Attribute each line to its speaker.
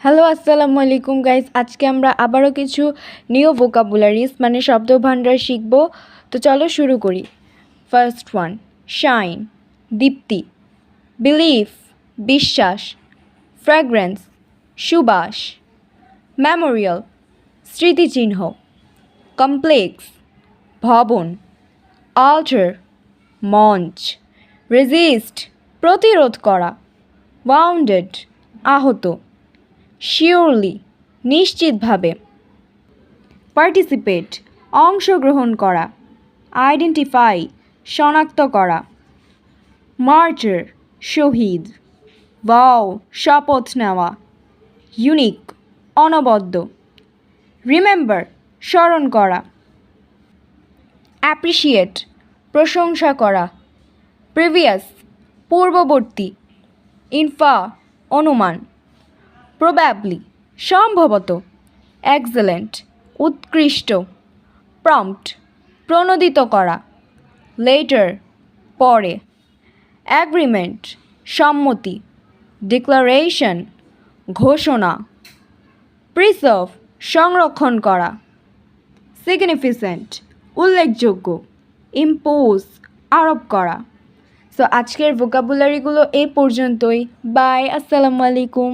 Speaker 1: Hello আসসালামু আলাইকুম guys, আজকে আমরা আবারও কিছু নিউ ভোকাবুলারিজ মানে শব্দভাণ্ডার শিখব। তো চলো শুরু করি। ফার্স্ট ওয়ান, শাইন দীপ্তি, বিলিভ বিশ্বাস, ফ্র্যাগ্রেন্স সুবাস, মেমোরিয়াল স্মৃতিচিহ্ন, কমপ্লেক্স ভবন, আল্টার মঞ্চ, রেজিস্ট প্রতিরোধ করা, ওয়াউন্ডেড আহত, শিওরলি নিশ্চিতভাবে, পার্টিসিপেট অংশগ্রহণ করা, আইডেন্টিফাই শনাক্ত করা, মার্টার শহীদ, ভাও শপথ নেওয়া, ইউনিক অনবদ্য, রিমেম্বার স্মরণ করা, অ্যাপ্রিসিয়েট প্রশংসা করা, প্রিভিয়াস পূর্ববর্তী, ইনফা অনুমান, প্রবাবলি সম্ভবত, এক্সেলেন্ট উৎকৃষ্ট, প্রম্পট প্রণোদিত করা, লেটার পরে, অ্যাগ্রিমেন্ট সম্মতি, ডিক্লারেশন ঘোষণা, প্রিসার্ভ সংরক্ষণ করা, সিগনিফিসেন্ট উল্লেখযোগ্য, ইম্পোজ আরোপ করা। সো আজকের ভোকাবুলারিগুলো এই পর্যন্তই। বাই, আসসালামু আলাইকুম।